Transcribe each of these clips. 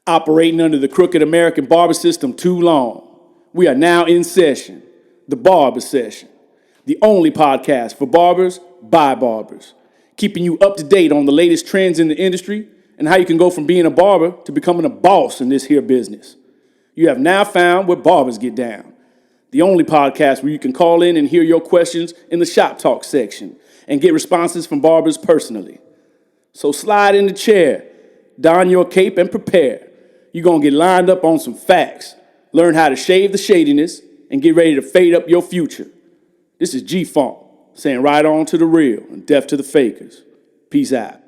Operating under the crooked American barber system too long. We are now in session. The Barber Session. The only podcast for barbers by barbers. Keeping you up to date on the latest trends in the industry and how you can go from being a barber to becoming a boss in this here business. You have now found where barbers get down. The only podcast where you can call in and hear your questions in the shop talk section and get responses from barbers personally. So slide in the chair, don your cape, and prepare. You're going to get lined up on some facts, learn how to shave the shadiness, and get ready to fade up your future. This is G-Funk, saying right on to the real and deaf to the fakers. Peace out.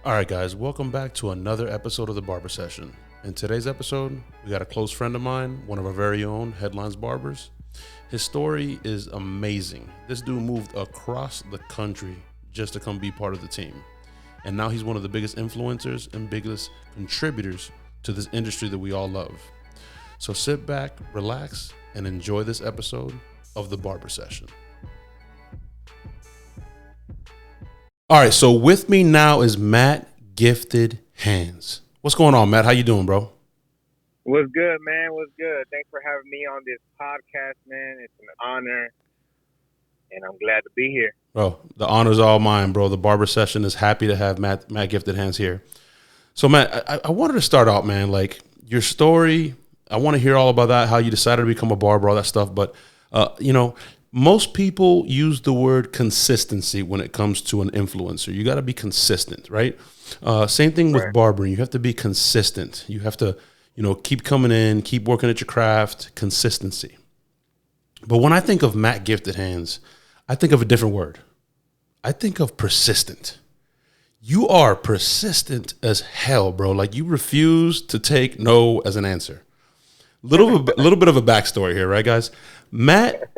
All right, guys, welcome back to another episode of the Barber Session. In today's episode, we got a close friend of mine, one of our very own Headlines Barbers. His story is amazing. This dude moved across the country just to come be part of the team. And now he's one of the biggest influencers and biggest contributors to this industry that we all love. So sit back, relax, and enjoy this episode of the Barber Session. All right, so with me now is Matt Giftedhands. What's going on, Matt? How you doing, bro? What's good, man? What's good? Thanks for having me on this podcast, man. It's an honor, and I'm glad to be here. Bro, the honor's all mine, bro. The Barber Session is happy to have Matt Giftedhands here. So, Matt, I wanted to start out, man, like your story. I want to hear all about that, how you decided to become a barber, all that stuff. But, most people use the word consistency when it comes to an influencer. You got to be consistent, right? Same thing with barbering. You have to be consistent. You have to, keep coming in, keep working at your craft, consistency. But when I think of Matt Giftedhands, I think of a different word. I think of persistent. You are persistent as hell, bro. Like you refuse to take no as an answer. Little bit of a backstory here, right, guys? Matt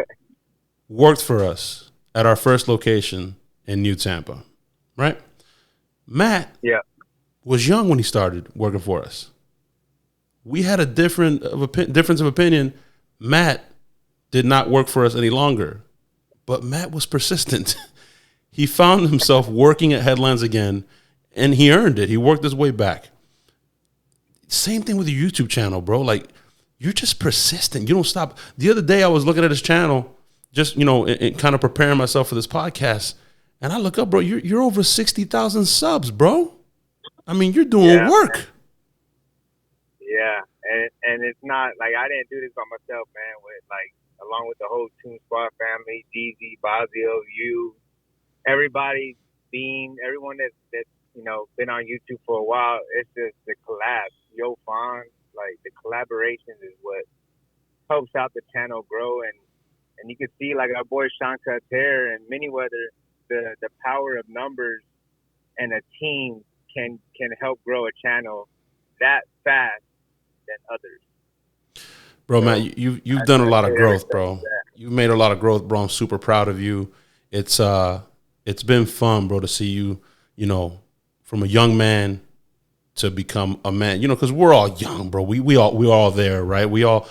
worked for us at our first location in New Tampa, right? Matt was young when he started working for us. We had a difference of opinion. Matt did not work for us any longer, but Matt was persistent. He found himself working at Headlines again, and he earned it. He worked his way back. Same thing with your YouTube channel, bro. Like, you're just persistent. You don't stop. The other day, I was looking at his channel, just, and kind of preparing myself for this podcast, and I look up, bro, you're over 60,000 subs, bro. I mean, you're doing work. Man. Yeah, and it's not, like, I didn't do this by myself, man, along with the whole Toon Squad family, Jeezy, Bazio, you, everybody, Bean, everyone that's been on YouTube for a while. It's just the collab. Yo, Fawn, like the collaboration is what helps out the channel grow, and you can see like our boy Sean Carter and Manyweather, the power of numbers and a team can help grow a channel that fast than others. Bro, Matt, you've done a lot of growth, bro. You've made a lot of growth, bro. I'm super proud of you. It's been fun, bro, to see you, from a young man to become a man, because we're all young, bro. We all there, right? We all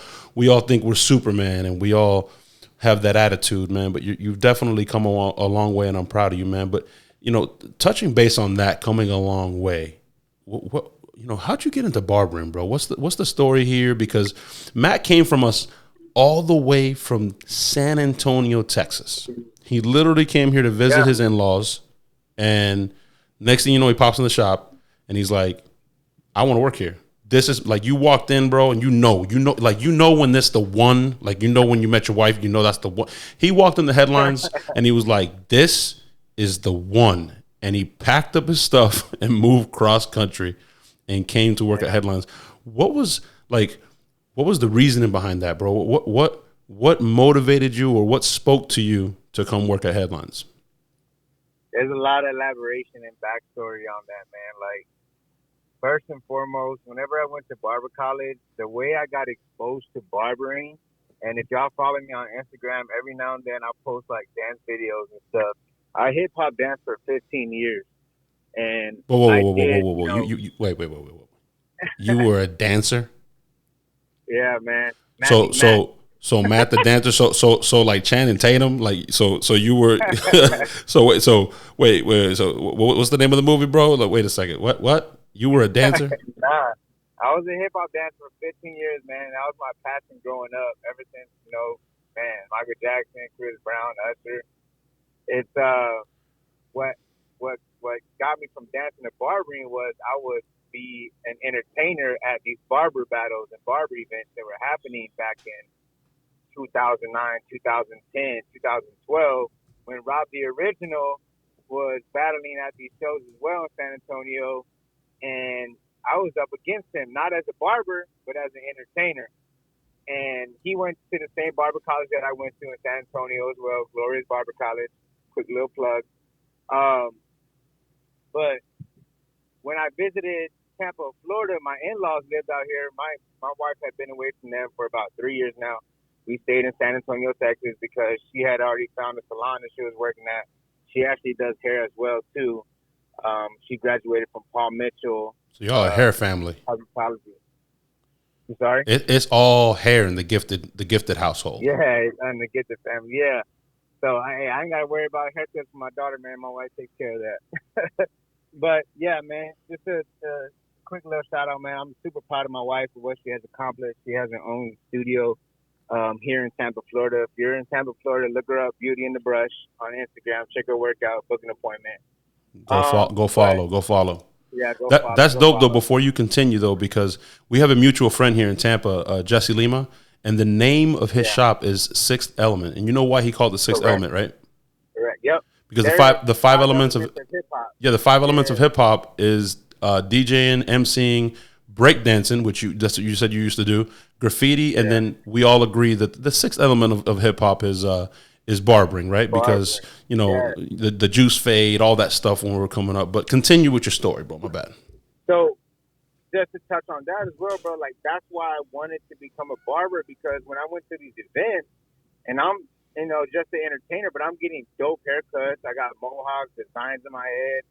think we're Superman, and we all have that attitude, man. But you've definitely come a long way, and I'm proud of you, man. But touching base on that, coming a long way, what how'd you get into barbering, bro? What's the story here? Because Matt came from us all the way from San Antonio, Texas. He literally came here to visit his in-laws, and next thing you know, he pops in the shop, and he's like, I want to work here. This is like, you walked in, bro, and you know when this the one, like, when you met your wife, that's the one. He walked in the Headlines, and he was like, this is the one. And he packed up his stuff and moved cross country and came to work at Headlines. What was the reasoning behind that, bro? What motivated you, or what spoke to you to come work at Headlines? There's a lot of elaboration and backstory on that, man. Like, first and foremost, whenever I went to barber college, the way I got exposed to barbering, and if y'all follow me on Instagram, every now and then I'll post like dance videos and stuff. I hip hop danced for 15 years, and whoa. You wait. You were a dancer? Yeah, man. So Matt the dancer, so like Channing Tatum, like so you were wait, so what's the name of the movie, bro? Like, wait a second, what? You were a dancer? Nah, I was a hip hop dancer for 15 years, man. That was my passion growing up. Ever since, man, Michael Jackson, Chris Brown, Usher. It's what got me from dancing to barbering was I would be an entertainer at these barber battles and barber events that were happening back in 2009, 2010, 2012, when Rob the Original was battling at these shows as well in San Antonio, and I was up against him, not as a barber, but as an entertainer. And he went to the same barber college that I went to in San Antonio as well, Glorious Barber College. Quick little plug. But when I visited Tampa, Florida, my in-laws lived out here. My wife had been away from them for about 3 years now. We stayed in San Antonio, Texas, because she had already found a salon that she was working at. She actually does hair as well, too. She graduated from Paul Mitchell. So y'all a hair family. Cosmetology. I'm sorry? It's all hair in the gifted household. Yeah, and the Gifted family, yeah. So I ain't got to worry about haircuts for my daughter, man. My wife takes care of that. But, yeah, man, just a quick little shout-out, man. I'm super proud of my wife for what she has accomplished. She has her own studio here in Tampa, Florida. If you're in Tampa, Florida, look her up, Beauty in the Brush, on Instagram. Check her workout, book an appointment. Go follow. Yeah, That's dope, though, before you continue, though, because we have a mutual friend here in Tampa, Jesse Lima, and the name of his shop is Sixth Element. And you know why he called it Sixth Element, right? Correct, yep. Because the five elements of hip-hop. Yeah, the five elements of hip-hop is DJing, MCing, breakdancing, which that's what you said you used to do, graffiti, and then we all agree that the sixth element of hip-hop is barbering, right? Because, the juice fade, all that stuff when we were coming up. But continue with your story, bro. My bad. So just to touch on that as well, bro, like that's why I wanted to become a barber, because when I went to these events, and I'm, just an entertainer, but I'm getting dope haircuts. I got mohawks, designs in my head,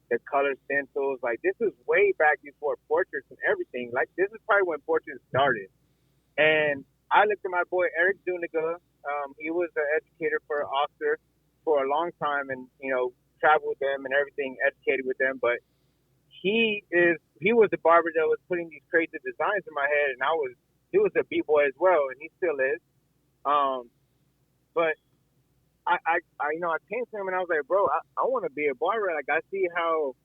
the color stencils. Like, this is way back before portraits and everything. Like, this is probably when portraits started. And I looked at my boy Eric Duniga. He was an educator for Oscar for a long time, and traveled with them and everything, educated with them. But he was the barber that was putting these crazy designs in my head, and he was a b-boy as well, and he still is. But I came to him and I was like, bro, I want to be a barber. Like, I see how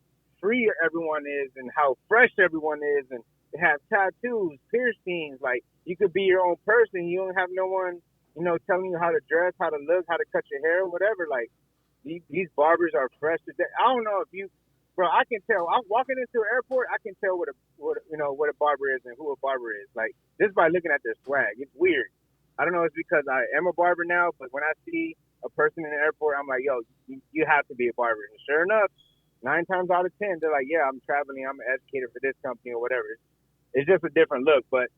free everyone is and how fresh everyone is, and they have tattoos, piercings. Like, you could be your own person. You don't have no one, telling you how to dress, how to look, how to cut your hair, whatever. Like, these barbers are fresh. I don't know if bro, I can tell. I'm walking into an airport, I can tell what a barber is and who a barber is. Like, just by looking at their swag. It's weird. I don't know if it's because I am a barber now, but when I see a person in the airport, I'm like, yo, you have to be a barber. And sure enough, 9 times out of 10, they're like, yeah, I'm traveling, I'm an educator for this company or whatever. It's just a different look, but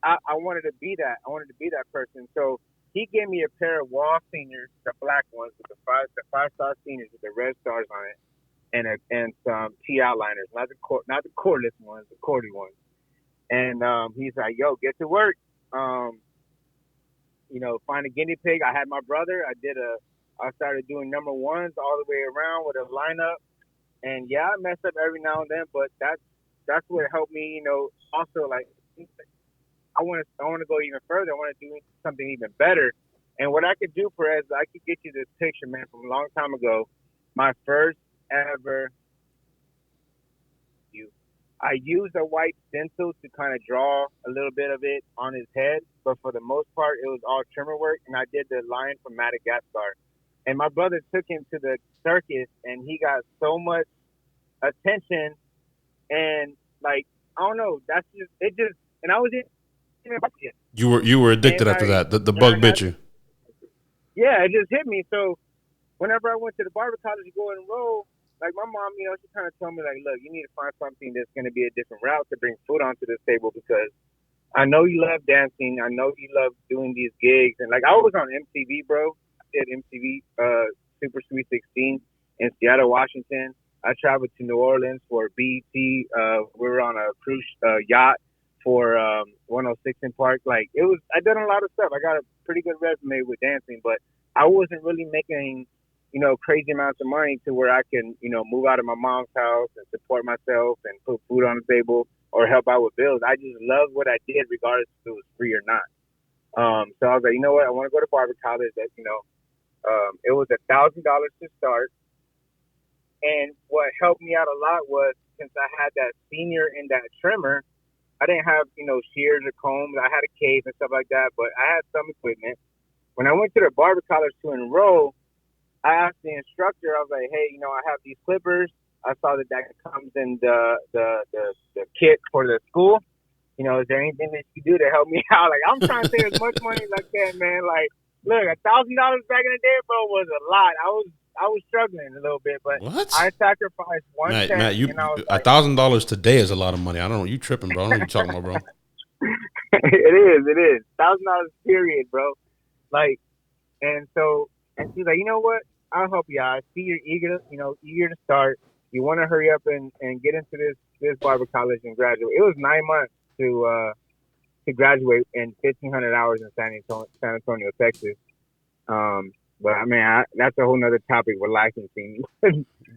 I wanted to be that. I wanted to be that person. So he gave me a pair of wall seniors, the black ones with the five-star seniors with the red stars on it, and some T outliners, not the cordless ones, the cordy ones. And he's like, yo, get to work. Find a guinea pig. I had my brother. I started doing number ones all the way around with a lineup. And yeah, I mess up every now and then, but that's what helped me, also, like, I want to go even further. I want to do something even better. And what I could do, Perez, I could get you this picture, man, from a long time ago. My first ever I used a white stencil to kind of draw a little bit of it on his head, but for the most part, it was all trimmer work, and I did the lion from Madagascar. And my brother took him to the circus, and he got so much attention, and, like, I don't know, and I was in. You were addicted after that. The bug bit you. Yeah, it just hit me. So whenever I went to the barber college to go enroll, like, my mom, she kind of told me, like, look, you need to find something that's going to be a different route to bring food onto this table, because I know you love dancing. I know you love doing these gigs. And, like, I was on MTV, bro. I did MTV Super Sweet 16 in Seattle, Washington. I traveled to New Orleans for BET. We were on a cruise yacht for 106 in Park. Like, I done a lot of stuff. I got a pretty good resume with dancing, but I wasn't really making crazy amounts of money to where I can, move out of my mom's house and support myself and put food on the table or help out with bills. I just love what I did, regardless if it was free or not. So I was like, you know what? I want to go to Barber College. It was $1,000 to start. And what helped me out a lot was, since I had that senior and that trimmer, I didn't have, shears or combs. I had a cave and stuff like that, but I had some equipment. When I went to the Barber College to enroll, I asked the instructor, I was like, hey, I have these clippers. I saw that comes in the kit for the school. Is there anything that you can do to help me out? Like, I'm trying to save as much money as I can, man. Like, look, $1,000 back in the day, bro, was a lot. I was struggling a little bit, but what? I sacrificed one cent. Matt, and I was like, $1,000 today is a lot of money. I don't know. You tripping, bro. I don't know what you're talking about, bro. It is. $1,000 period, bro. Like, and she's like, you know what? I'll help you out. I see you're eager to start. You want to hurry up and get into this Barber College and graduate. It was 9 months to graduate in 1,500 hours in San Antonio, Texas. But I mean, that's a whole nother topic with licensing.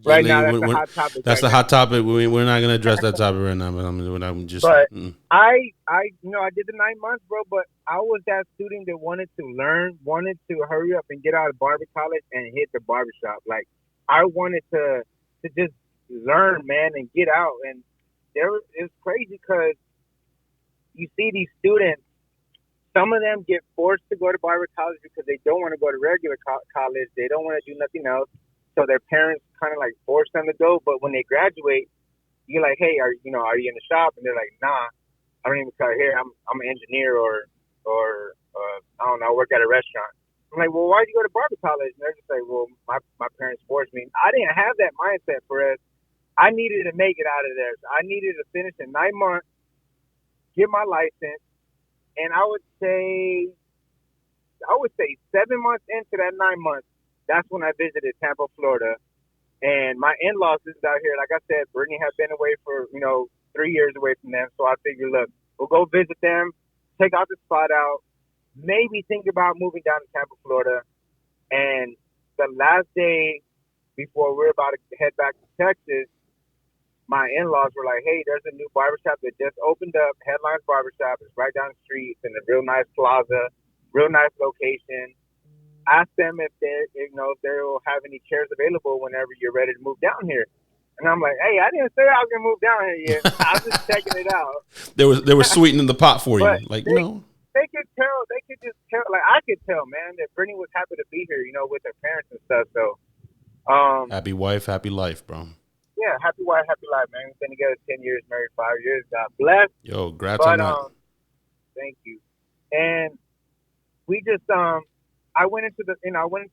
Right now, that's a hot topic. That's a hot topic. We're not going to address that topic right now. But I'm just. But I did the 9 months, bro. But I was that student that wanted to learn, wanted to hurry up and get out of Barber College and hit the barbershop. Like, I wanted to just learn, man, and get out. And it's crazy because you see these students. Some of them get forced to go to Barber College because they don't want to go to regular college. They don't want to do nothing else. So their parents kind of like force them to go. But when they graduate, you're like, hey, are you in the shop? And they're like, nah, I don't even cut hair. I'm an engineer or I don't know, I work at a restaurant. I'm like, well, why did you go to Barber College? And they're just like, well, my parents forced me. I didn't have that mindset for us. I needed to make it out of there. So I needed to finish in 9 months, get my license. And I would say 7 months into that 9 months, that's when I visited Tampa, Florida. And my in-laws is out here. Like I said, Brittany had been away for, 3 years away from them. So I figured, look, we'll go visit them, take out the spot out, maybe think about moving down to Tampa, Florida. And the last day before we were about to head back to Texas, my in-laws were like, hey, there's a new barbershop that just opened up, Headlines Barbershop. It's right down the street. It's in a real nice plaza, real nice location. Ask them if they will have any chairs available whenever you're ready to move down here. And I'm like, hey, I didn't say I was going to move down here yet. I was just checking it out. They were sweetening the pot for you. Like, They could just tell, like I could tell, man, that Brittany was happy to be here, with her parents and stuff. So, happy wife, happy life, bro. Yeah, happy wife, happy life, man. We've been together 10 years, married 5 years. God bless. Yo, congrats on that. Thank you. And we just, I went into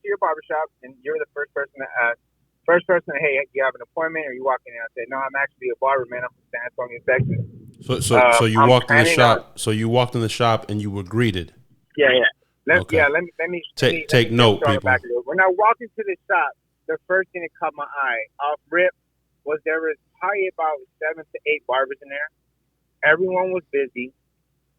your barbershop, and you're the first person to ask. First person, hey, do you have an appointment? Or you walking in? I said, no, I'm actually a barber, man. I'm from San Antonio, Texas. So you walked in the shop. So you walked in the shop and you were greeted. Yeah. Let me take note, people. When I walked into the shop, the first thing that caught my eye off rip was there was probably about 7 to 8 barbers in there. Everyone was busy.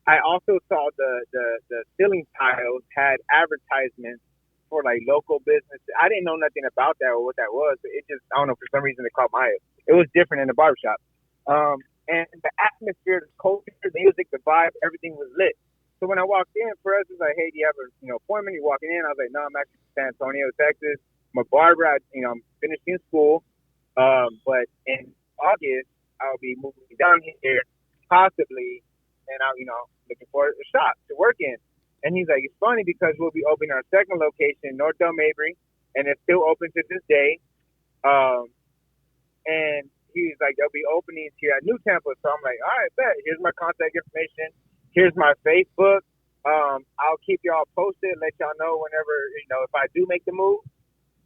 I also saw the ceiling tiles had advertisements for like local businesses. I didn't know nothing about that or what that was, but it just, I don't know, for some reason it caught my eye. It was different in the barbershop. And the atmosphere, the culture, the music, the vibe, everything was lit. So when I walked in, for us, it was like, hey, do you have an appointment? You're walking in. I was like, no, I'm actually from San Antonio, Texas. I'm a barber. I'm finishing school. But in August, I'll be moving down here, possibly, and I'm, looking for a shop to work in. And he's like, it's funny because we'll be opening our second location, North Del Mabry, and it's still open to this day. And he's like, there'll be openings here at New Tampa. So I'm like, all right, bet. Here's my contact information. Here's my Facebook. I'll keep y'all posted, let y'all know whenever, if I do make the move.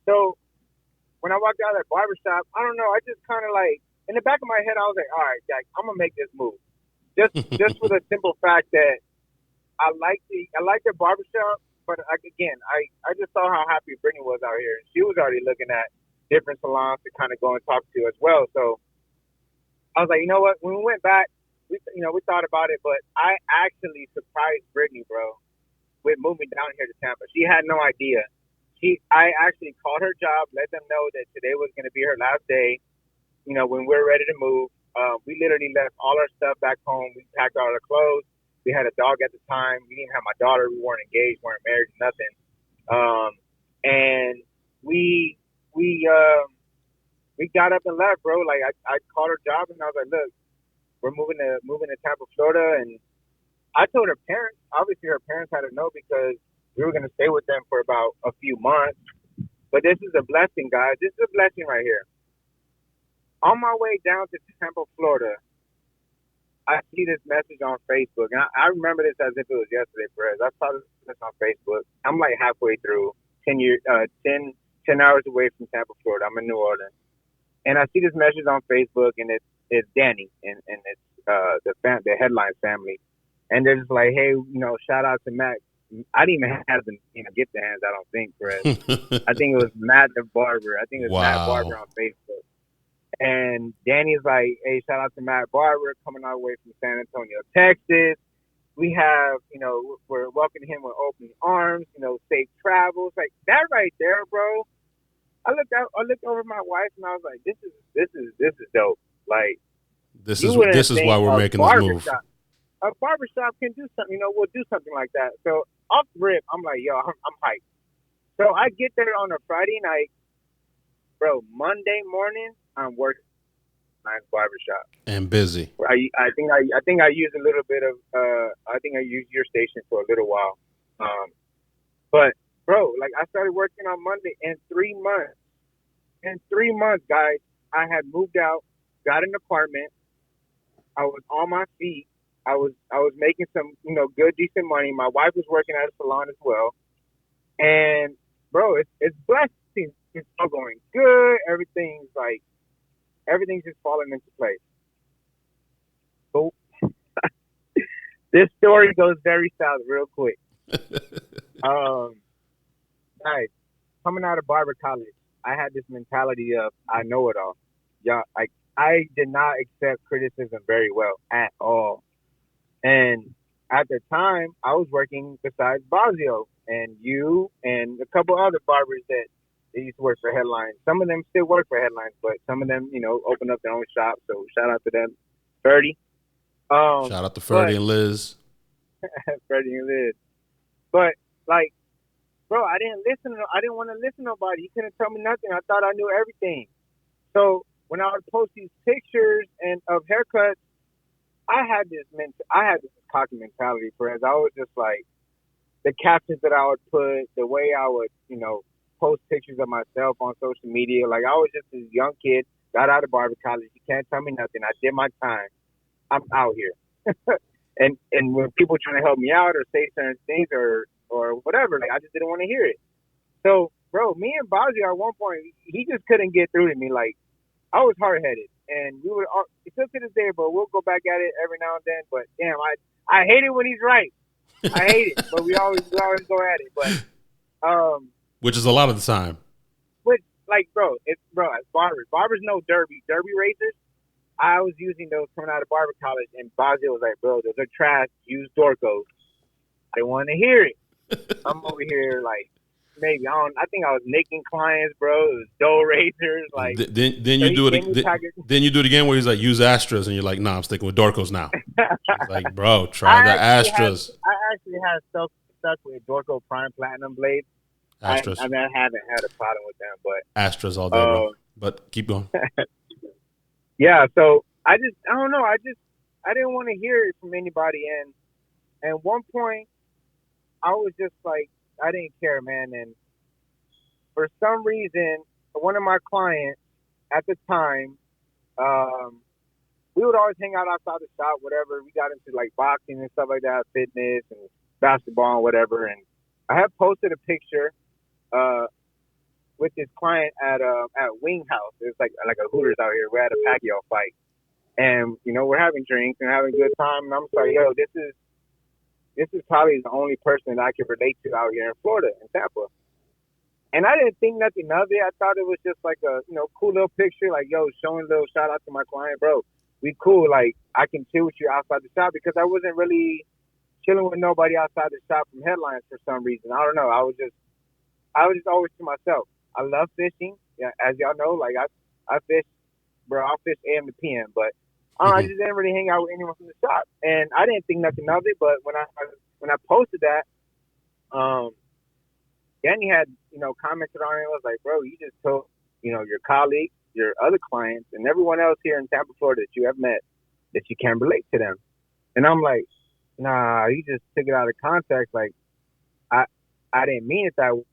So when I walked out of that barbershop, I don't know, I just kind of like, in the back of my head, I was like, all right, Jack, I'm going to make this move. Just for the simple fact that I like the barbershop, but again, I just saw how happy Brittany was out here. She was already looking at different salons to kind of go and talk to as well. So I was like, you know what? When we went back, we thought about it, but I actually surprised Brittany, bro, with moving down here to Tampa. She had no idea. I actually called her job, let them know that today was going to be her last day. You know, when we're ready to move, we literally left all our stuff back home. We packed all our clothes. We had a dog at the time. We didn't have my daughter. We weren't engaged, weren't married, nothing. And we got up and left, bro. Like I called her job and I was like, look, we're moving to Tampa, Florida, and I told her parents. Obviously, her parents had to know because we were gonna stay with them for about a few months. But this is a blessing, guys. This is a blessing right here. On my way down to Tampa, Florida, I see this message on Facebook, and I remember this as if it was yesterday, Perez. I saw this on Facebook. I'm like halfway through, 10 hours away from Tampa, Florida. I'm in New Orleans, and I see this message on Facebook, and it's Danny, and it's the Headlines family, and they're just like, hey, shout out to Matt. I didn't even have them, Giftedhands. I don't think, Perez. I think it was Matt the Barber. I think it was Matt Barber on Facebook. And Danny's like, hey, shout out to Matt Barber coming all the way from San Antonio, Texas. We have, we're welcoming him with open arms, safe travels. Like that right there, bro. I looked over at my wife and I was like, this is dope. Like this is why we're making this move. A barbershop can do something, we'll do something like that. So off the rip, I'm like, yo, I'm hyped. So I get there on a Friday night, bro. Monday morning, I'm working at barbershop and busy. I think I used a little bit of I think I used your station for a little while. But bro, like I started working on Monday. In 3 months, guys, I had moved out, got an apartment. I was on my feet. I was making some good decent money. My wife was working at a salon as well, and bro, it's blessing. It's all going good. Everything's just falling into place. So this story goes very south real quick. Guys, coming out of Barber College, I had this mentality of I know it all. Yeah, I did not accept criticism very well at all. And at the time, I was working besides Bazio and you and a couple other barbers that they used to work for Headlines. Some of them still work for Headlines, but some of them, open up their own shop. So shout out to them. Ferdy. Shout out to Ferdy and Liz. Ferdy and Liz. But, like, bro, I didn't want to listen to nobody. He couldn't tell me nothing. I thought I knew everything. So when I would post these pictures of haircuts, I had this cocky mentality, Perez. I was just like, the captions that I would put, the way I would, post pictures of myself on social media. Like, I was just this young kid, got out of Barber College. You can't tell me nothing. I did my time. I'm out here. and when people trying to help me out or say certain things or whatever, like, I just didn't want to hear it. So, bro, me and Bazio at one point, he just couldn't get through to me. Like, I was hard-headed. And we would, still to this day, but we'll go back at it every now and then. But, damn, I hate it when he's right. I hate it. But we always go at it. But, which is a lot of the time. Which, like, bro, it's barbers. Barbers know derby razors. I was using those coming out of Barber College, and Bazio was like, bro, those are trash. Use Dorcos. I didn't want to hear it. I'm over here, like, maybe I think I was nicking clients, bro. It was dough razors, like. Then you do it. Then you do it again where he's like, use Astras, and you're like, nah, I'm sticking with Dorcos now. Like, bro, try the Astras. I actually had stuck with Dorco Prime Platinum blades. Astras. I haven't had a problem with them, but Astras all day, bro. But keep going. Yeah, so I don't know. I didn't want to hear it from anybody, and at one point, I was just like, I didn't care, man. And for some reason, one of my clients at the time, we would always hang out outside the shop, whatever. We got into like boxing and stuff like that, fitness and basketball and whatever. And I had posted a picture with this client at Wing House. It's like a Hooters out here. We're at a Pacquiao fight, and we're having drinks and having a good time. And I'm just like, yo, this is probably the only person that I can relate to out here in Florida, in Tampa. And I didn't think nothing of it. I thought it was just like a cool little picture, like, yo, showing a little shout out to my client, bro. We cool. Like, I can chill with you outside the shop, because I wasn't really chilling with nobody outside the shop from Headlines for some reason. I don't know. I was just I was just always to myself. I love fishing. Yeah, as y'all know, like I fish, bro. I'll fish AM to PM, but I Hmm. just didn't really hang out with anyone from the shop, and I didn't think nothing of it. But when I posted that, um, Danny had commented on it. And was like, bro, you just told your colleagues, your other clients, and everyone else here in Tampa, Florida that you have met that you can relate to them. And I'm like, nah, you just took it out of context. Like I I didn't mean it that way.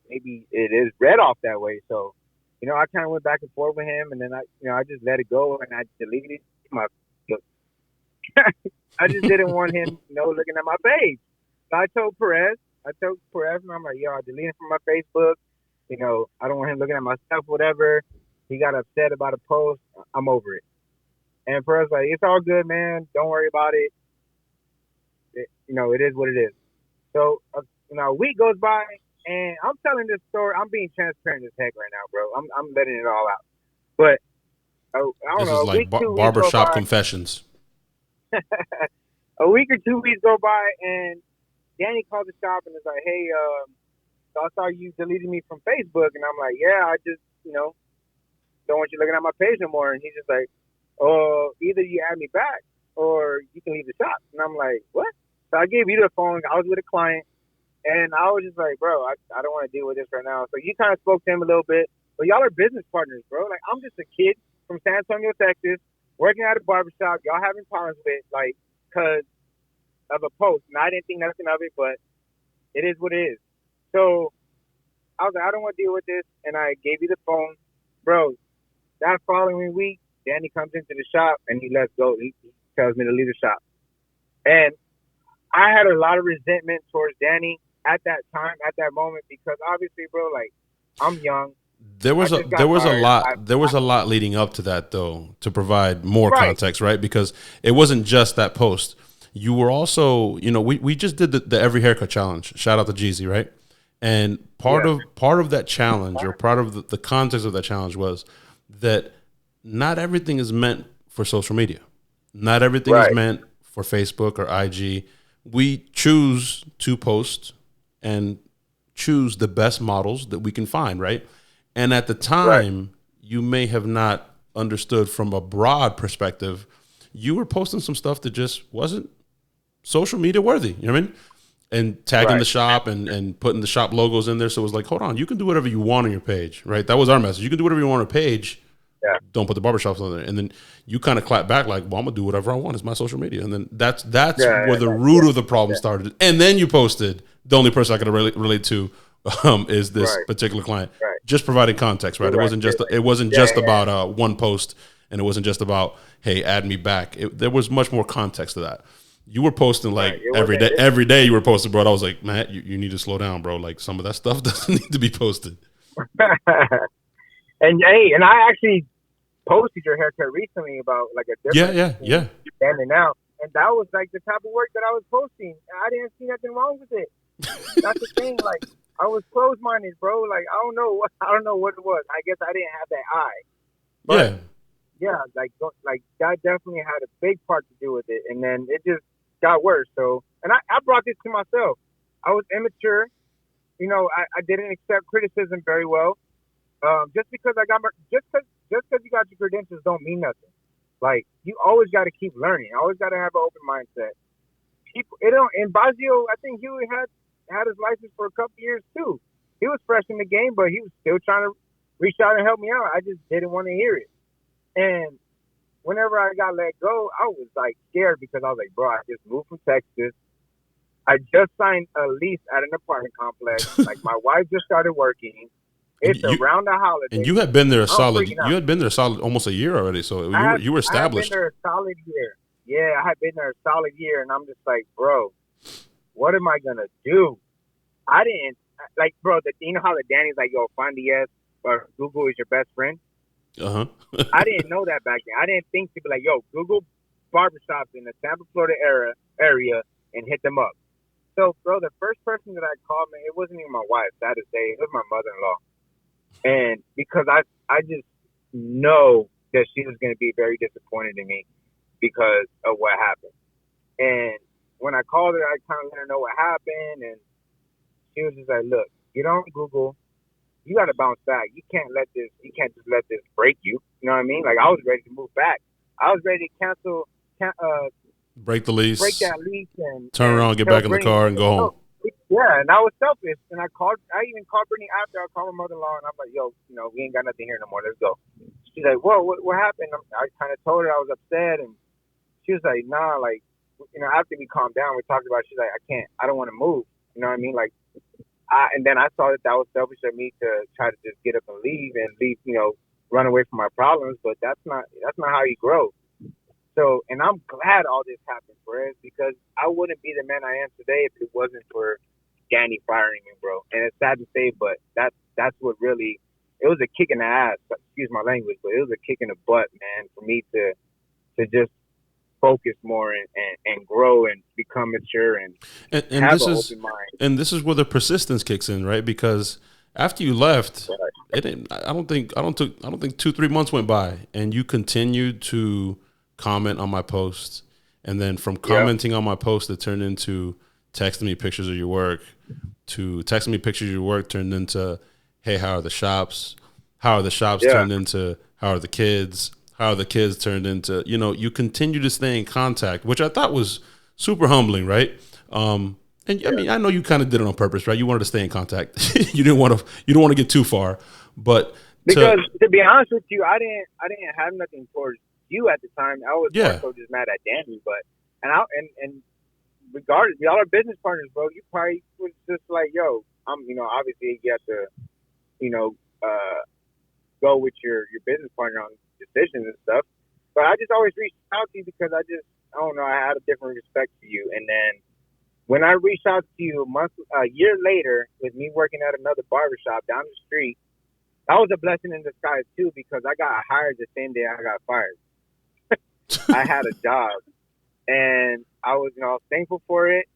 Maybe it is read off that way. So, I kind of went back and forth with him, and then I just let it go, and I deleted my. I just didn't want him, looking at my page. So I told Perez, and I'm like, yo, I deleted from my Facebook. I don't want him looking at my stuff, whatever. He got upset about a post. I'm over it. And Perez like, it's all good, man. Don't worry about it. It is what it is. So, a week goes by, and I'm telling this story. I'm being transparent as heck right now, bro. I'm letting it all out. But I don't This know. is A like week, 2 weeks go barbershop by. confessions. A week or 2 weeks go by, and Danny called the shop and is like, "Hey, so I saw you deleting me from Facebook," and I'm like, "Yeah, I just, don't want you looking at my page no more." And he's just like, "Oh, either you add me back or you can leave the shop." And I'm like, "What?" So I gave you the phone. I was with a client, and I was just like, "Bro, I don't want to deal with this right now." So you kind of spoke to him a little bit, but y'all are business partners, bro. Like I'm just a kid from San Antonio, Texas, working at a barbershop. Y'all having problems with because of a post, and I didn't think nothing of it, but it is what it is. So I was like, I don't want to deal with this, and I gave you the phone, bro. That following week, Danny comes into the shop and he lets go. He tells me to leave the shop, and I had a lot of resentment towards Danny at that time, at that moment, because obviously, bro, like I'm young. There I was a just there got was a hired. lot there was a lot leading up to that though to provide more Right, context, right? Because it wasn't just that post. You were also, we just did the every haircut challenge. Shout out to Jeezy, right? And part yeah, of that challenge, or part of the context of that challenge, was that not everything is meant for social media. Not everything is right, meant for Facebook or IG. We choose to post and choose the best models that we can find, right? And at the right, time, you may have not understood from a broad perspective. You were posting some stuff that just wasn't social media worthy. You know what I mean? And tagging right, the shop and putting the shop logos in there. So it was like, hold on, you can do whatever you want on your page, right? That was our message. You can do whatever you want on a page. yeah, Don't put the barbershops on there. And then you kind of clap back like, well, I'm gonna do whatever I want. It's my social media. And then that's where yeah, the like, root yeah, of the problem yeah, started. And then you posted, the only person I could relate to is this right, particular client. right. Just providing context, right? You're right. You're right. It wasn't Yeah, just yeah, yeah. about one post, and it wasn't just about, hey, add me back. There was much more context to that. You were posting Right. like It every wasn't. day. Every day you were posting, bro. I was like, Matt, you need to slow down, bro. Like some of that stuff doesn't need to be posted. And hey, and I actually posted your haircut recently about like a Yeah, difference yeah, between yeah. then and now, and that was like the type of work that I was posting. And I didn't see nothing wrong with it. That's the thing. Like I was closed minded, bro. Like I don't know what it was. I guess I didn't have that eye, but Yeah. yeah, like that definitely had a big part to do with it. And then it just got worse. So, and I brought this to myself. I was immature. I didn't accept criticism very well. Just because I got my, just because you got your credentials don't mean nothing. Like you always got to keep learning. Always got to have an open mindset. People, it don't. And Bazio, I think Huey had his license for a couple years too. He was fresh in the game, but he was still trying to reach out and help me out. I just didn't want to hear it. And whenever I got let go, I was like scared because I was like, bro, I just moved from Texas. I just signed a lease at an apartment complex. Like my wife just started working. And It's around the and holidays. you had been there a I'm solid. freaking You out. had been there a solid almost a year already. So you were I had been established. there a solid year. Yeah, I had been there a solid year, and I'm just like, bro, what am I gonna do? I didn't like, bro. You know how the Danny's like, yo, find the S or Google is your best friend. Uh huh. I didn't know that back then. I didn't think to be like, yo, Google barbershops in the Tampa, Florida area and hit them up. So, bro, the first person that I called, man, it wasn't even my wife. That is day, it was my mother-in-law, and because I just know that she was going to be very disappointed in me because of what happened. And when I called her, I kind of let her know what happened, and she was just like, "Look, get on Google. You got to bounce back. You can't just let this break you. You know what I mean? Like, I was ready to move back. I was ready to break the break lease, that lease turn around, get tell back in the Brittany, car, and go home. yeah, and I was selfish. And I even called Brittany after. I called my mother-in-law, and I'm like, yo, we ain't got nothing here no more. Let's go. She's like, whoa, what happened? I kind of told her I was upset, and she was like, nah, like, after we calmed down, we talked about it. She's like, I don't want to move. You know what I mean? Like, and then I saw that was selfish of me to try to just get up and leave, run away from my problems. But that's not how you grow. So, and I'm glad all this happened, Perez, because I wouldn't be the man I am today if it wasn't for Danny firing me, bro. And it's sad to say, but that's what really, it was a kick in the ass. Excuse my language, but it was a kick in the butt, man, for me to just focus more and grow and become mature and have an open mind. And this is where the persistence kicks in, right? Because after you left, I don't think 2-3 months went by, and you continued to comment on my posts, and then from commenting on my post, it turned into texting me pictures of your work. To texting me pictures of your work turned into, hey, how are the shops? How are the shops turned into, how are the kids? How are the kids turned into, you continue to stay in contact, which I thought was super humbling, right? And I mean, I know you kind of did it on purpose, right? You wanted to stay in contact. you don't want to get too far, but because to be honest with you, I didn't have nothing towards you at the time. I was more so just mad at Danny, but and regardless, y'all are business partners, bro. You probably was just like, yo, I'm, obviously you have to, go with your business partner on decisions and stuff. But I just always reached out to you because I don't know, I had a different respect for you. And then when I reached out to you a year later with me working at another barbershop down the street, that was a blessing in disguise too, because I got hired the same day I got fired. I had a job, and I was, thankful for it.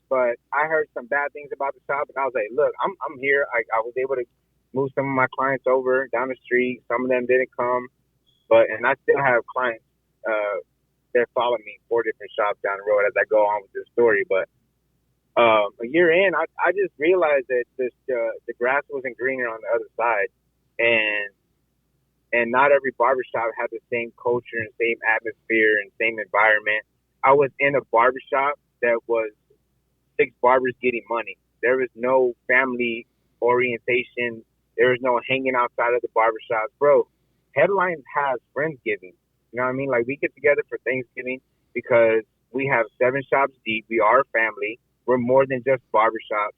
But I heard some bad things about the shop, and I was like, look, I'm here. I was able to move some of my clients over down the street. Some of them didn't come, and I still have clients that follow me 4 different shops down the road as I go on with this story. But a year in, I just realized that the grass wasn't greener on the other side, and not every barbershop had the same culture and same atmosphere and same environment. I was in a barbershop that was 6 barbers getting money. There was no family orientation. There was no hanging outside of the barbershops. Bro, Headlines has Friendsgiving. You know what I mean? Like, we get together for Thanksgiving because we have 7 shops deep. We are a family. We're more than just barbershops.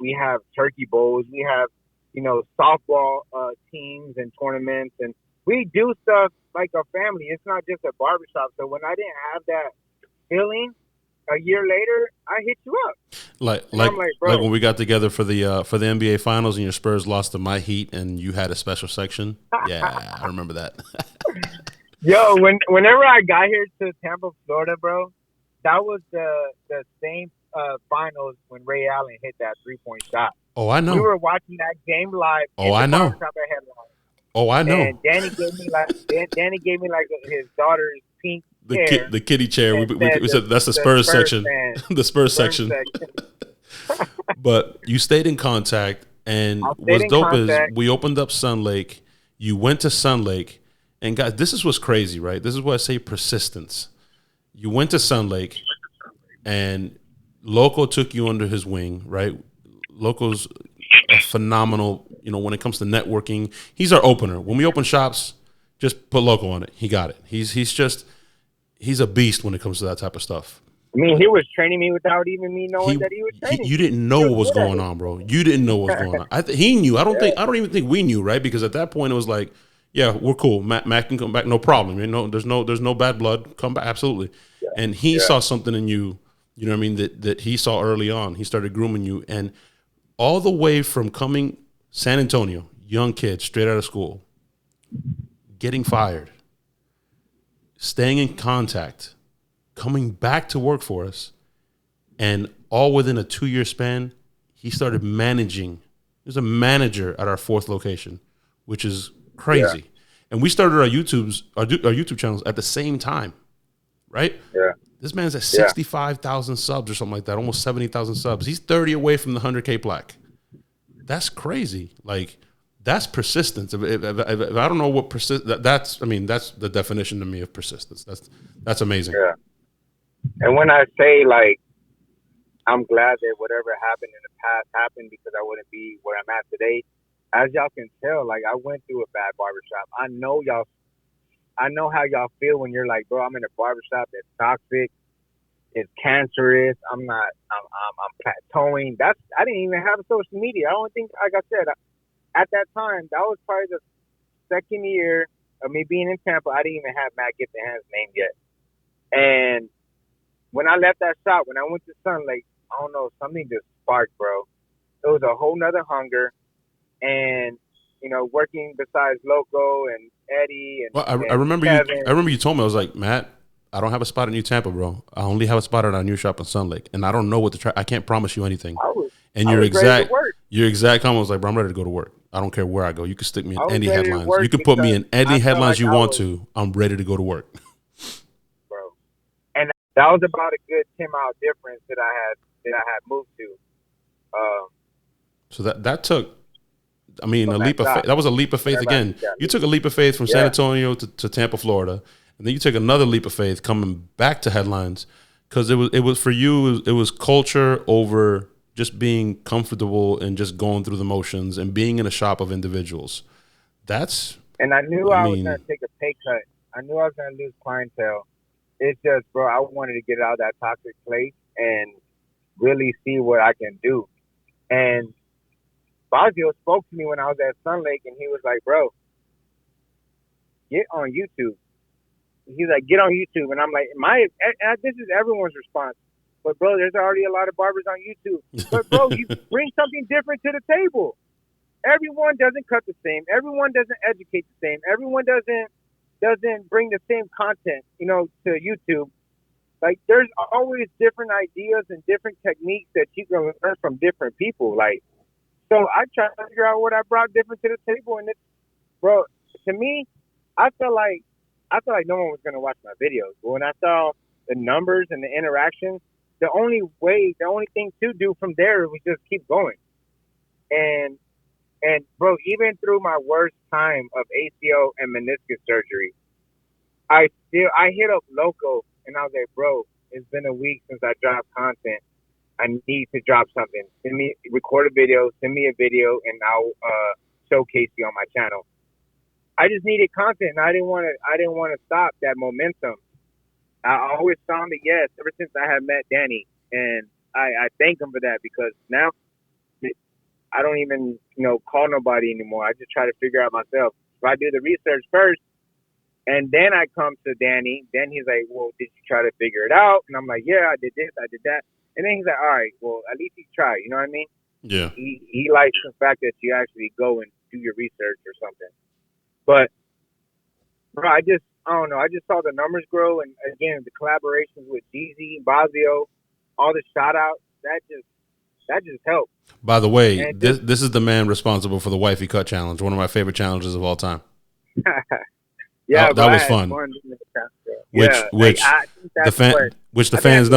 We have turkey bowls. We have, softball teams and tournaments. And we do stuff like a family. It's not just a barbershop. So when I didn't have that feeling, a year later, I hit you up. Like when we got together for the NBA Finals and your Spurs lost to my Heat and you had a special section. Yeah, I remember that. Yo, whenever I got here to Tampa, Florida, bro, that was the same finals when Ray Allen hit that 3-point shot. Oh, I know. We were watching that game live. Oh, I know. Oh, I know. And Danny gave me like his daughter's pink chair. The kitty chair. We said that's the Spurs section. The Spurs section. But you stayed in contact, and what's dope is we opened up Sun Lake. You went to Sun Lake, and guys, this is what's crazy, right? This is why I say persistence. You went to Sun Lake, and Loco took you under his wing, right? Loco's a phenomenal, when it comes to networking. He's our opener. When we open shops, just put Loco on it. He got it. He's a beast when it comes to that type of stuff. I mean, he was training me without even me knowing that he was training. You didn't know what was going on, bro. You didn't know what was going on. He knew. I don't even think we knew, right? Because at that point it was like, yeah, we're cool. Matt can come back, no problem. There's no bad blood. Come back, absolutely. Yeah. And he saw something in you. You know what I mean? That he saw early on. He started grooming you, and all the way from coming San Antonio, young kid, straight out of school, getting fired, staying in contact, coming back to work for us, and all within a 2-year span, he started managing. He was a manager at our 4th location, which is crazy. Yeah. And we started our YouTube channels at the same time, right? Yeah. This man's at 65,000 subs or something like that, almost 70,000 subs. He's 30 away from the 100K plaque. That's crazy. Like, that's persistence. If I don't know what that's the definition to me of persistence. That's amazing. Yeah. And when I say, like, I'm glad that whatever happened in the past happened because I wouldn't be where I'm at today. As y'all can tell, like, I went through a bad barbershop. I know how y'all feel when you're like, bro, I'm in a barbershop that's toxic. It's cancerous. I'm plateauing. I didn't even have social media. I don't think, like I said, at that time, that was probably the second year of me being in Tampa. I didn't even have Matt Giftedhands' name yet. And when I left that shop, when I went to Sun Lake, I don't know, something just sparked, bro. It was a whole nother hunger. And, working besides Loco and Eddie and, Well, I and remember Kevin. I remember you told me, I was like, Matt, I don't have a spot in New Tampa, bro. I only have a spot at our new shop in Sun Lake, and I don't know what to try. I can't promise you anything. And I was ready to work. Your exact comment was like, bro, I'm ready to go to work. I don't care where I go. You can stick me in any headlines. You can put me in any headlines you want to. I'm ready to go to work, bro. And that was about a good 10-mile difference that I had moved to. So that took. I mean, a leap of faith. That was a leap of faith again. You took a leap of faith from San Antonio to Tampa, Florida, and then you took another leap of faith coming back to headlines because it was for you. It was culture over just being comfortable and just going through the motions and being in a shop of individuals. And I knew I was going to take a pay cut. I knew I was going to lose clientele. It's just, bro, I wanted to get out of that toxic place and really see what I can do. And Fazio spoke to me when I was at Sun Lake, and he was like, bro, get on YouTube. He's like, get on YouTube. And I'm like, this is everyone's response. But, bro, there's already a lot of barbers on YouTube. But, bro, you bring something different to the table. Everyone doesn't cut the same. Everyone doesn't educate the same. Everyone doesn't bring the same content, to YouTube. Like, there's always different ideas and different techniques that you can learn from different people. Like, so I try to figure out what I brought different to the table. And bro, to me, I felt like no one was going to watch my videos. But when I saw the numbers and the interaction, the only thing to do from there was just keep going. And bro, even through my worst time of ACL and meniscus surgery, I hit up Loco and I was like, bro, it's been a week since I dropped content. I need to drop something. Record a video, send me a video, and I'll showcase you on my channel. I just needed content, and I didn't want to stop that momentum. I always found it, yes, ever since I had met Danny, and I thank him for that because now I don't even call nobody anymore. I just try to figure out myself. If I do the research first, and then I come to Danny, then he's like, well, did you try to figure it out? And I'm like, yeah, I did this, I did that. And then he's like, all right, well, at least you try. You know what I mean? Yeah. He likes the fact that you actually go and do your research or something. But, bro, I don't know. I just saw the numbers grow. And, again, the collaborations with Jeezy, Bazio, all the shout-outs, that just helped. By the way, this is the man responsible for the Wifey Cut Challenge, one of my favorite challenges of all time. Yeah, that was fun. The fans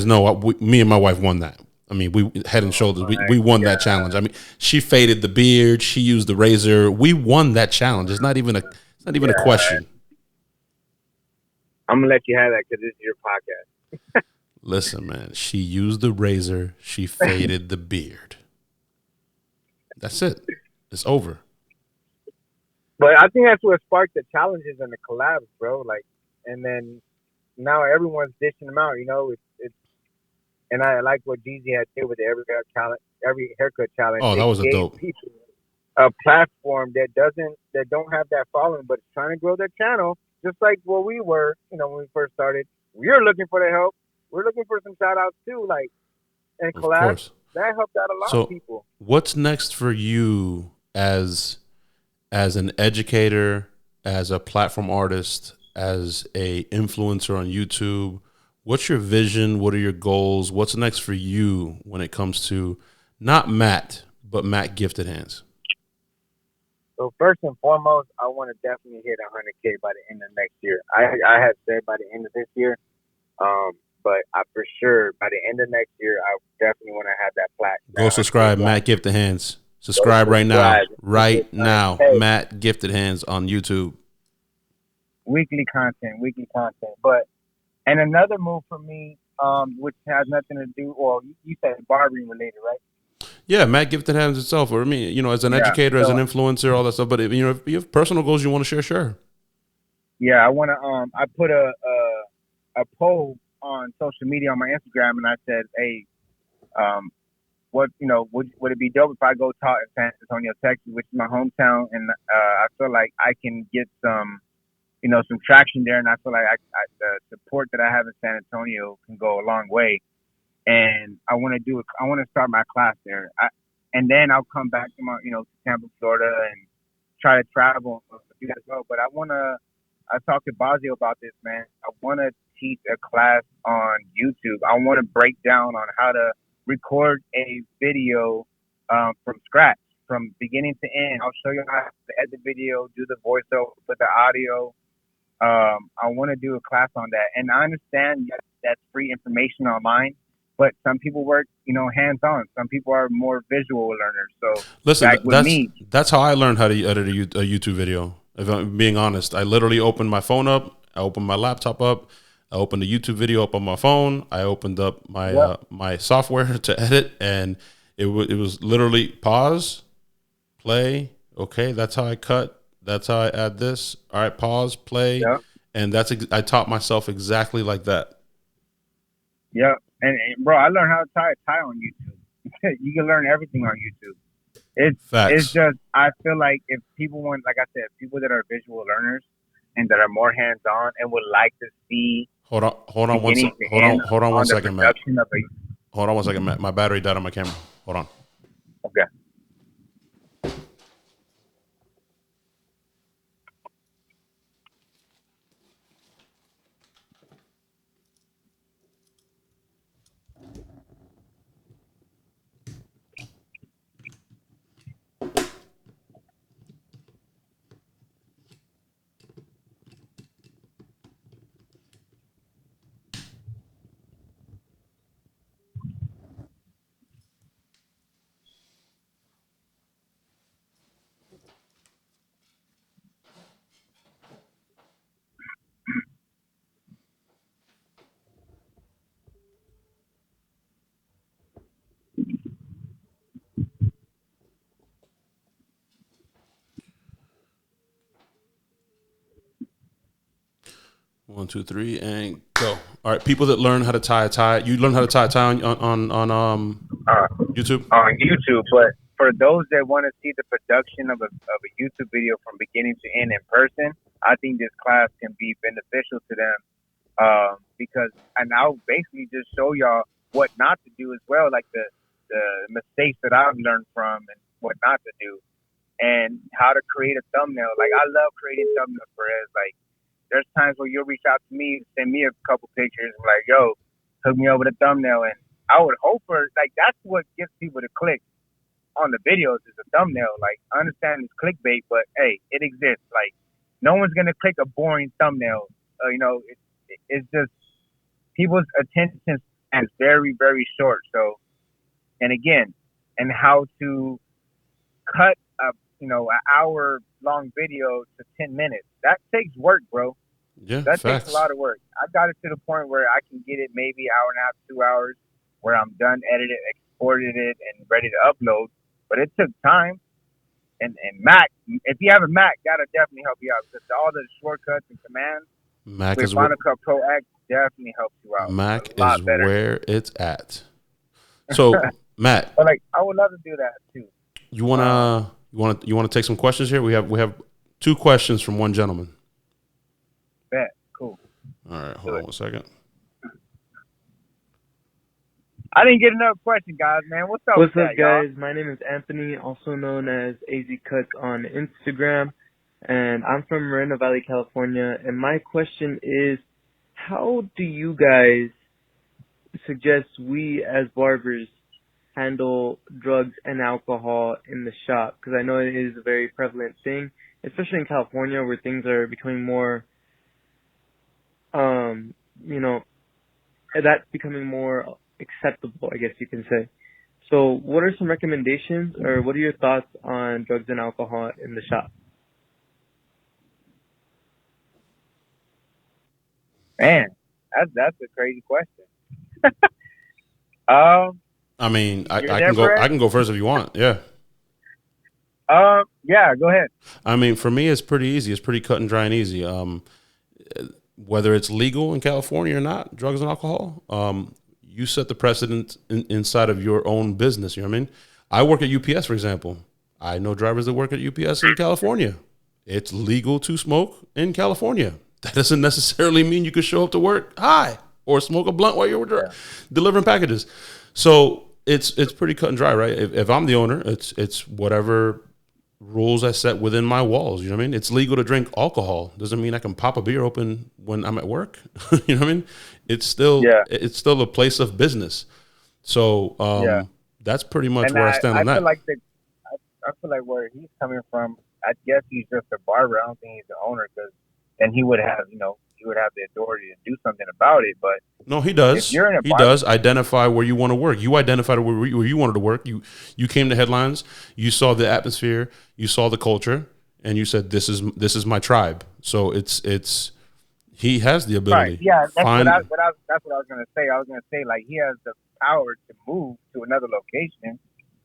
know. Me and my wife won that. I mean, we head and shoulders. We won that challenge. I mean, she faded the beard. She used the razor. We won that challenge. It's not even a question. I'm gonna let you have that because this is your podcast. Listen, man. She used the razor. She faded the beard. That's it. It's over. But I think that's what sparked the challenges and the collabs, bro. Like, and then now everyone's dishing them out. It's and I like what Jeezy had did with every haircut challenge. Oh, that was dope. People a platform that don't have that following, but it's trying to grow their channel, just like what we were. When we first started, we were looking for the help. We're looking for some shout outs too, like and collabs. That helped out a lot of people. What's next for you as an educator, as a platform artist, as a influencer on YouTube? What's your vision? What are your goals? What's next for you when it comes to not Matt, but Matt Giftedhands? So first and foremost, I want to definitely hit 100K by the end of next year. I had said by the end of this year, But I for sure by the end of next year, I definitely want to have that plaque. Go subscribe, Matt Giftedhands. Subscribe right now. Right now. Hey, Matt Giftedhands on YouTube. weekly content. But and another move for me, which has nothing to do. Well, you said barbering related, right? Yeah, Matt Giftedhands itself. Or I mean, you know, as an educator, as an influencer, all that stuff. But if, you know, if you have personal goals you want to share, sure. Yeah, I want to. I put a poll on social media on my Instagram, and I said, "Hey, what would it be dope if I go talk in San Antonio, Texas, which is my hometown, and I feel like I can get some traction there, and I feel like the support that I have in San Antonio can go a long way, and I want to start my class there, and then I'll come back to to Tampa, Florida, and try to travel as well. But I talked to Bazio about this, man. I want to teach a class on YouTube. I want to break down on how to record a video from scratch, from beginning to end. I'll show you how to edit the video, do the voiceover, put the audio. I want to do a class on that. And I understand that's free information online, but some people work, hands-on. Some people are more visual learners. So listen, that's how I learned how to edit a YouTube video. If I'm being honest, I literally opened my phone up, I opened my laptop up, I opened the YouTube video up on my phone, I opened up my my software to edit, and it was literally pause, play, okay, that's how I cut, that's how I add this, all right, pause, play, and I taught myself exactly like that. Yeah, and bro, I learned how to tie a tie on YouTube. You can learn everything on YouTube. It's just, I feel like if people want, like I said, people that are visual learners and that are more hands-on and would like to see. Hold on one second, Matt. Hold on one second, Matt. My battery died on my camera. Hold on. Okay. 1, 2, 3, and go. All right, people that learn how to tie a tie. You learn how to tie a tie on YouTube. On YouTube, but for those that want to see the production of a YouTube video from beginning to end in person, I think this class can be beneficial to them, and I'll basically just show y'all what not to do as well, like the mistakes that I've learned from and what not to do, and how to create a thumbnail. Like, I love creating thumbnails for us. Like, there's times where you'll reach out to me, send me a couple pictures, and like, yo, hook me up with a thumbnail, and I would hope for, like, that's what gets people to click on the videos is a thumbnail. Like, I understand it's clickbait, but hey, it exists. Like, no one's gonna click a boring thumbnail. It's just people's attention span is very, very short. So, and again, and how to cut an hour long video to 10 minutes. That takes work, bro. Yeah, that takes a lot of work. I got it to the point where I can get it maybe hour and a half, 2 hours, where I'm done edited, exported it, and ready to upload. But it took time. And Mac, if you have a Mac, that'll definitely help you out, because all the shortcuts and commands Mac with is Final Cut Pro X definitely helps you out. Mac is better. Where it's at. So Matt, but like, I would love to do that too. You wanna take some questions here? We have 2 questions from one gentleman. Bet. Cool. All right, hold on one second. I didn't get another question, guys, man. What's up, guys? Y'all? My name is Anthony, also known as AZ Cuts on Instagram, and I'm from Moreno Valley, California. And my question is, how do you guys suggest we as barbers handle drugs and alcohol in the shop? Because I know it is a very prevalent thing, especially in California, where things are becoming more, that's becoming more acceptable, I guess you can say. So what are some recommendations, or what are your thoughts on drugs and alcohol in the shop? Man, that's a crazy question. I mean, I You're can go. never I can go first if you want. Yeah. Yeah, go ahead. I mean, for me, it's pretty easy. It's pretty cut and dry and easy. Whether it's legal in California or not, drugs and alcohol, you set the precedent inside of your own business. You know what I mean? I work at UPS, for example. I know drivers that work at UPS in California. It's legal to smoke in California. That doesn't necessarily mean you could show up to work high or smoke a blunt while you're delivering packages. So it's pretty cut and dry, right? If I'm the owner, it's whatever rules I set within my walls. You know what I mean? It's legal to drink alcohol. Doesn't mean I can pop a beer open when I'm at work. You know what I mean? It's still a place of business. So that's pretty much And where I stand on feel that. like I feel like where he's coming from. I guess he's just a barber. I don't think he's the owner, because then he would have the authority to do something about it. But No, he does. if you're in a He barber, does identify where you want to work. You identified where you wanted to work. You came to Headlines. You saw the atmosphere. You saw the culture, and you said, "This is my tribe." So it's he has the ability. right? Yeah, that's what I was gonna say. I was gonna say, like, he has the power to move to another location.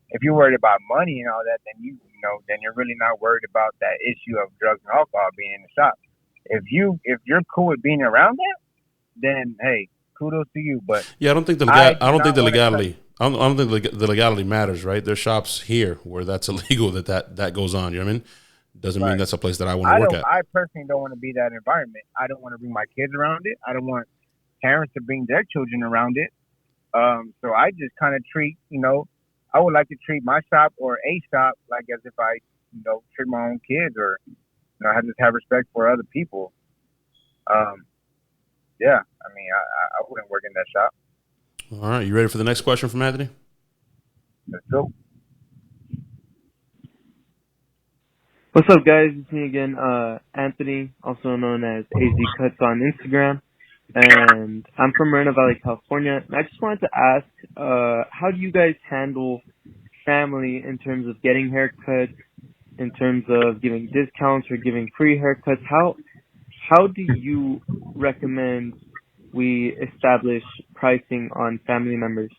If you're worried about money and all that, then then you're really not worried about that issue of drugs and alcohol being in the shop. If you're cool with being around that, then hey, kudos to you. But yeah, I don't think the legality. I don't think the legality matters, right? There's shops here where that's illegal that goes on. You know what I mean? Doesn't mean that's a place that I want to work at. I personally don't want to be that environment. I don't want to bring my kids around it. I don't want parents to bring their children around it. So I just kind of treat, I would like to treat my shop or a shop like as if I, treat my own kids, or I just have respect for other people. Yeah, I mean, I wouldn't work in that shop. All right, you ready for the next question from Anthony? Let's go. What's up, guys? It's me again, Anthony, also known as AZ Cuts on Instagram, and I'm from Moreno Valley, California. And I just wanted to ask, how do you guys handle family in terms of getting haircuts, in terms of giving discounts or giving free haircuts? How do you recommend we establish pricing on family members?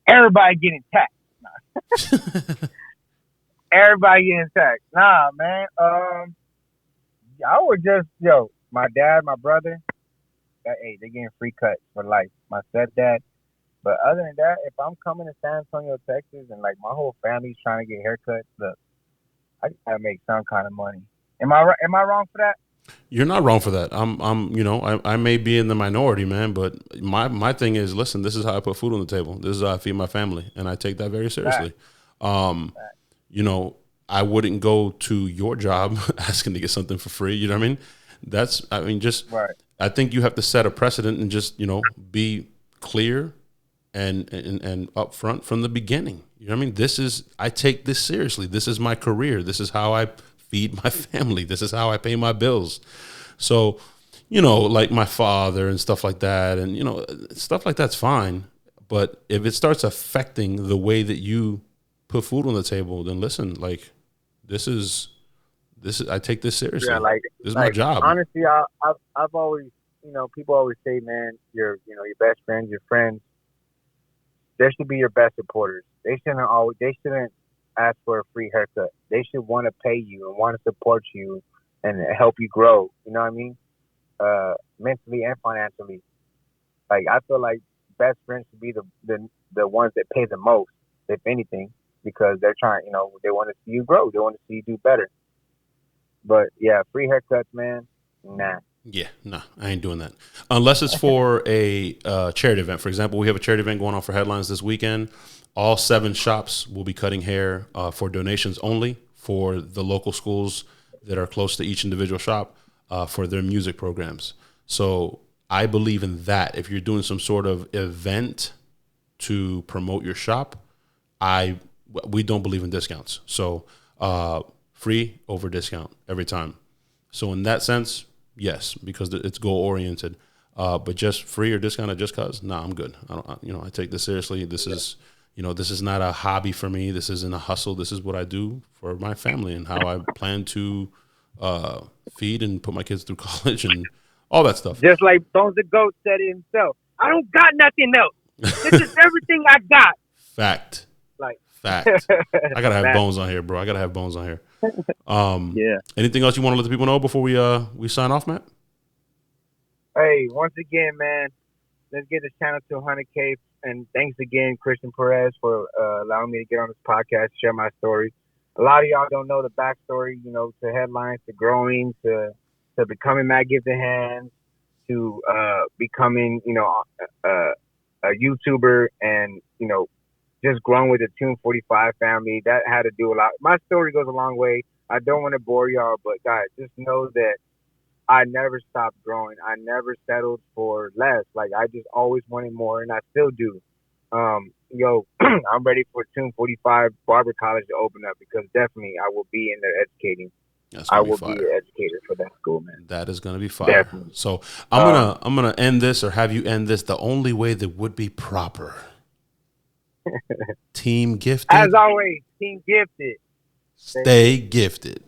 Everybody getting taxed. Everybody getting taxed. Nah, man. I would just, my dad, my brother, they getting free cuts for life. My stepdad. But other than that, if I'm coming to San Antonio, Texas, and like my whole family's trying to get haircuts, look, I gotta make some kind of money. Am I wrong for that? You're not wrong for that. I may be in the minority, man, but my thing is, listen, this is how I put food on the table. This is how I feed my family, and I take that very seriously. I wouldn't go to your job asking to get something for free. You know what I mean? Right. I think you have to set a precedent and just, be clear and upfront from the beginning. You know what I mean? I take this seriously. This is my career. This is how I feed my family. This is how I pay my bills. So, like my father and stuff like that, and, stuff like that's fine. But if it starts affecting the way that you put food on the table, then listen, like, this is I take this seriously. Yeah, this is my job. Honestly, I've always, people always say, man, your best friends, your friends, they should be your best supporters. They shouldn't ask for a free haircut. They should want to pay you and want to support you and help you grow. You know what I mean? Mentally and financially. Like, I feel like best friends should be the ones that pay the most, if anything, because they're trying, they want to see you grow. They want to see you do better. But yeah, free haircuts, man, nah. Yeah, nah, I ain't doing that. Unless it's for a charity event. For example, we have a charity event going on for Headlines this weekend. All 7 shops will be cutting hair for donations only for the local schools that are close to each individual shop for their music programs. So I believe in that. If you're doing some sort of event to promote your shop, we don't believe in discounts. So free over discount every time. So in that sense, yes, because it's goal oriented. But just free or discounted just cause, nah, I'm good. I take this seriously. This is, this is not a hobby for me. This isn't a hustle. This is what I do for my family and how I plan to feed and put my kids through college and all that stuff. Just like Bones the Goat said it himself. I don't got nothing else. This is everything I got. Fact. Like Fact. I gotta have Bones on here, bro. I gotta have Bones on here. Yeah. Anything else you want to let the people know before we sign off, Matt? Hey, once again, man, let's get this channel to 100K. And thanks again, Christian Perez, for allowing me to get on this podcast, share my story. A lot of y'all don't know the backstory, to headlines, to growing, to becoming Matt Giftedhands, to becoming, a YouTuber, and just growing with the Tune 45 family. That had to do a lot. My story goes a long way. I don't want to bore y'all, but guys, just know that I never stopped growing. I never settled for less. Like, I just always wanted more, and I still do. I'm ready for Tune 45 Barber College to open up, because definitely I will be in there educating. I will be an educator for that school, man. That is going to be fire. Definitely. So I'm gonna end this, or have you end this, the only way that would be proper. Team Gifted. As always, Team Gifted. Stay gifted.